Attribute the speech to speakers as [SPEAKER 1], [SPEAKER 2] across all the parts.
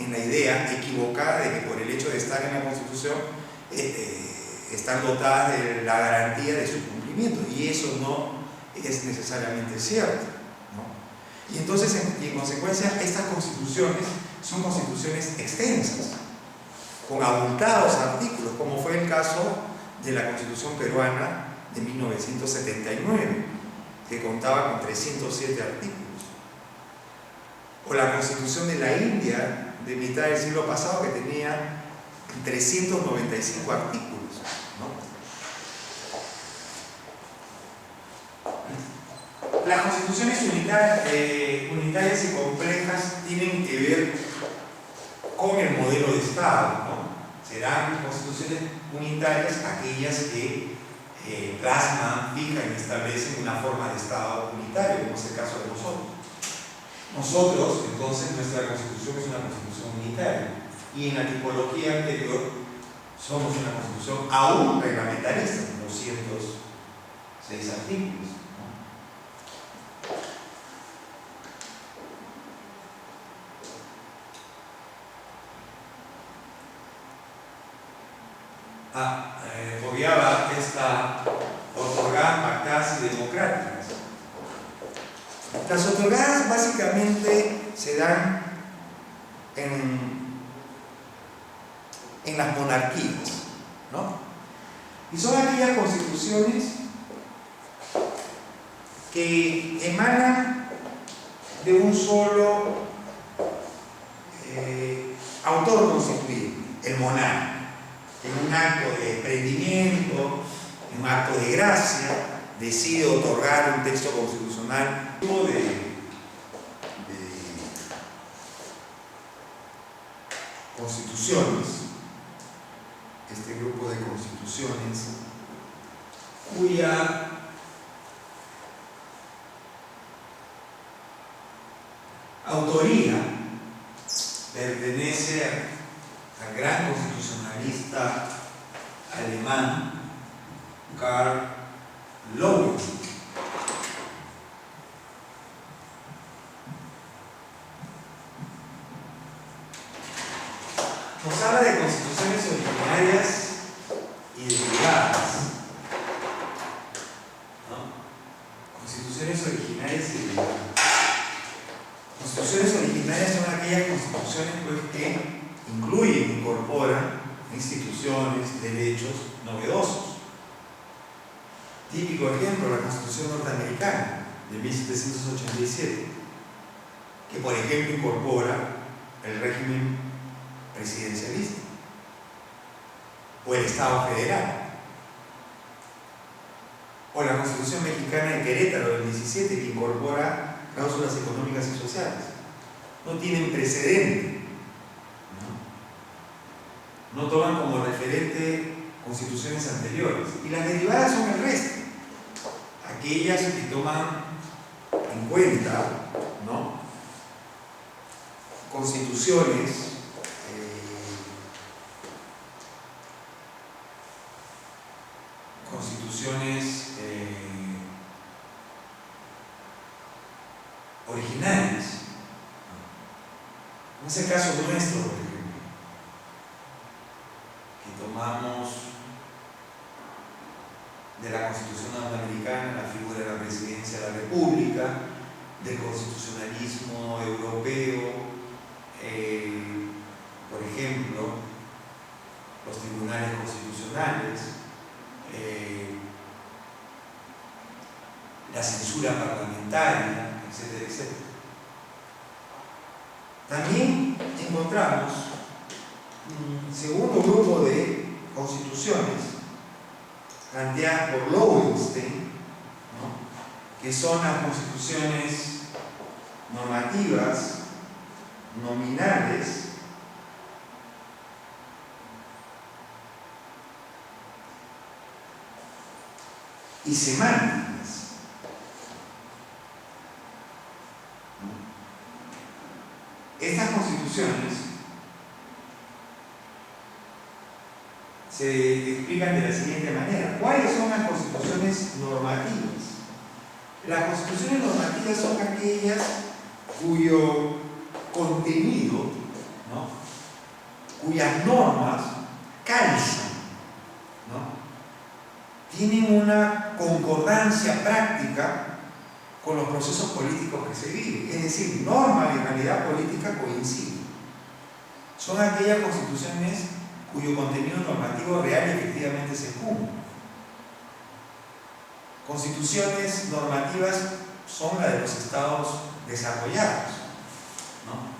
[SPEAKER 1] en la idea equivocada de que por el hecho de estar en la Constitución están dotadas de la garantía de su cumplimiento, y eso no es necesariamente cierto, ¿no? Y entonces, en consecuencia, estas constituciones son constituciones extensas, con abultados artículos, como fue el caso de la Constitución peruana de 1979, que contaba con 307 artículos, o la Constitución de la India de mitad del siglo pasado, que tenía 395 artículos, ¿no? Las constituciones unitarias y complejas tienen que ver con el modelo de Estado, ¿no? Serán constituciones unitarias aquellas que plasman, fijan y establecen una forma de Estado unitario, como es el caso de nosotros. Nosotros, entonces, nuestra Constitución es una Constitución unitaria, y en la tipología anterior somos una Constitución aún reglamentarista, con 206 artículos, ¿no? Obviaba esta otorgadas, pactadas y democráticas. Las otorgadas básicamente se dan en las monarquías, ¿no? Y son aquellas constituciones que emanan de un solo autor constituido, el monarca, en un acto de desprendimiento, en un acto de gracia, decide otorgar un texto constitucional de constituciones, este grupo de constituciones, cuya autoría pertenece al gran constitucionalista alemán Karl Loewenstein. Nos habla de constituciones originarias y derivadas, ¿no? Constituciones originarias y derivadas. Constituciones originarias son aquellas constituciones, pues, que incluyen, incorporan instituciones, derechos novedosos. Típico ejemplo, la Constitución norteamericana de 1787, que por ejemplo incorpora el régimen presidencialista o el Estado federal, o la Constitución mexicana de Querétaro del 17, que incorpora cláusulas económicas y sociales. No tienen precedente, no toman como referente constituciones anteriores, y las derivadas son el resto, aquellas que toman en cuenta, ¿no?, constituciones originales. En ese caso nuestro, por ejemplo, que tomamos de la Constitución norteamericana la figura de la presidencia de la República, del constitucionalismo europeo, por ejemplo, los tribunales constitucionales, la censura parlamentaria, etcétera, etcétera. También encontramos un segundo grupo de constituciones planteadas por Loewenstein, ¿no?, que son las constituciones normativas, nominales, y semánticas. Estas constituciones se explican de la siguiente manera. ¿Cuáles son las constituciones normativas? Las constituciones normativas son aquellas cuyo contenido, ¿no?, cuyas normas calzan, ¿no? Tienen una concordancia práctica con los procesos políticos que se viven. Es decir, norma y realidad política coinciden. Son aquellas constituciones cuyo contenido normativo real y efectivamente se cumple. Constituciones normativas son las de los estados desarrollados, ¿no?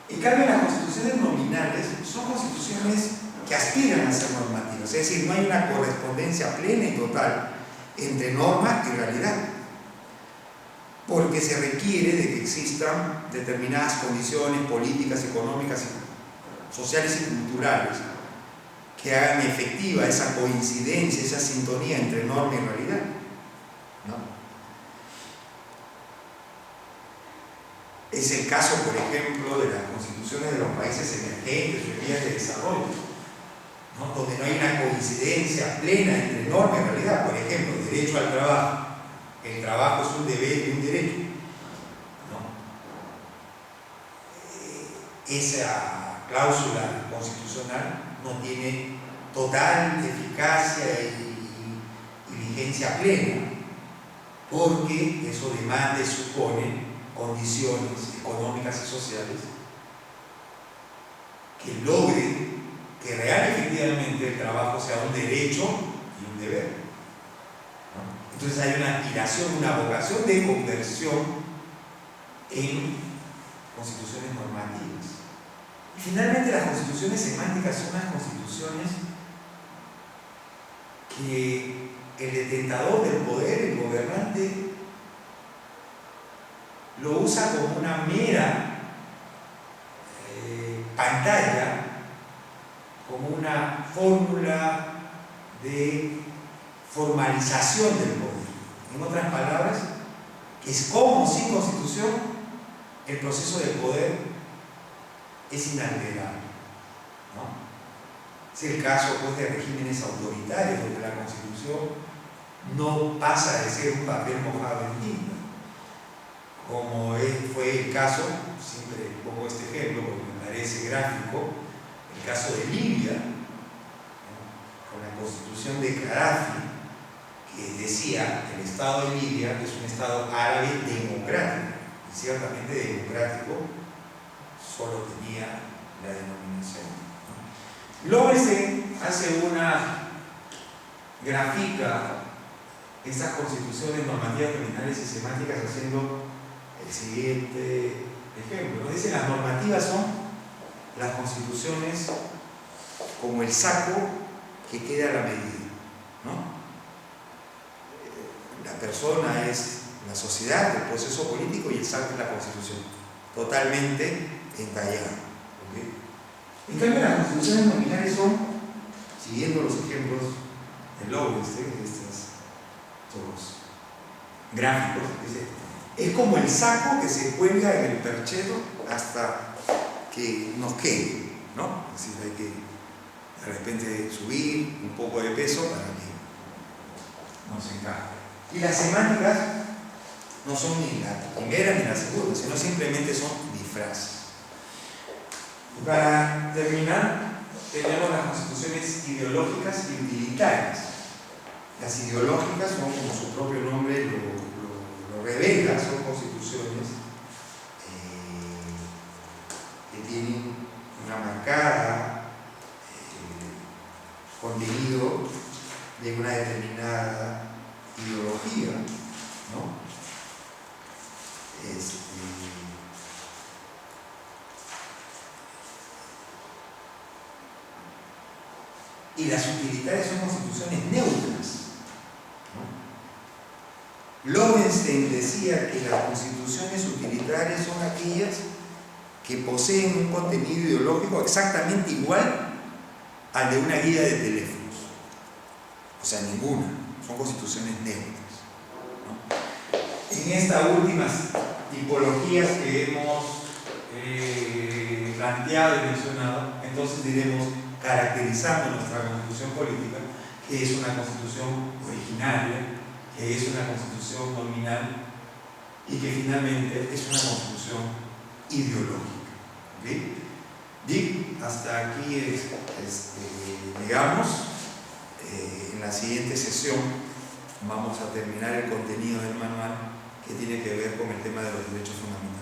[SPEAKER 1] En cambio, las constituciones nominales son constituciones que aspiran a ser normativas, es decir, no hay una correspondencia plena y total entre norma y realidad, porque se requiere de que existan determinadas condiciones políticas, económicas, sociales y culturales que hagan efectiva esa coincidencia, esa sintonía entre norma y realidad, ¿no? Es el caso, por ejemplo, de las constituciones de los países emergentes o en vías de desarrollo, ¿no? Donde no hay una coincidencia plena entre norma y realidad. Por ejemplo, derecho al trabajo. El trabajo es un deber y un derecho, ¿no? Esa cláusula constitucional no tiene total eficacia y vigencia plena, porque eso demanda y supone condiciones económicas y sociales que logren que real y efectivamente el trabajo sea un derecho y un deber, ¿no? Entonces hay una aspiración, una vocación de conversión en constituciones normativas. Y finalmente las constituciones semánticas son las constituciones que el detentador del poder, el gobernante, lo usa como una mera pantalla, como una fórmula de formalización del poder. En otras palabras, que es como sin constitución el proceso del poder es inalterable, ¿no? Es el caso, pues, de regímenes autoritarios donde la constitución no pasa de ser un papel mojado en tinta, como fue el caso, siempre pongo este ejemplo porque me parece gráfico, el caso de Libia, ¿no? Con la constitución de Gaddafi, que decía que el Estado de Libia es un Estado árabe democrático, y ciertamente democrático solo tenía la denominación, ¿no? Lorenzen hace una gráfica estas constituciones normativas nominales y semánticas haciendo el siguiente ejemplo, ¿no? Dice: las normativas son las constituciones como el saco que queda a la medida, ¿no? La persona es la sociedad, el proceso político, y el saco es la constitución, totalmente entallada, ¿okay? En cambio, las constituciones nominales son, siguiendo los ejemplos de Lowenstein, estos gráficos, dice, es como el saco que se cuelga en el perchero hasta que nos quede, ¿no? Es decir, hay que de repente subir un poco de peso para que nos encaje. Y las semánticas no son ni la primera ni la segunda, sino simplemente son disfraces. Para terminar, tenemos las constituciones ideológicas y utilitarias. Las ideológicas son, como su propio nombre lo revela, son constituciones que tienen una marcada contenido de una determinada ideología, ¿no? Y las utilitarias son constituciones neutras, ¿no? Lowenstein decía que las constituciones utilitarias son aquellas que poseen un contenido ideológico exactamente igual al de una guía de teléfonos. O sea, ninguna. Son constituciones neutras, ¿no? En estas últimas tipologías que hemos planteado y mencionado, entonces diremos, caracterizando nuestra constitución política, que es una constitución originaria, que es una constitución nominal y que finalmente es una constitución ideológica. ¿Okay? hasta aquí llegamos. En la siguiente sesión vamos a terminar el contenido del manual que tiene que ver con el tema de los derechos fundamentales.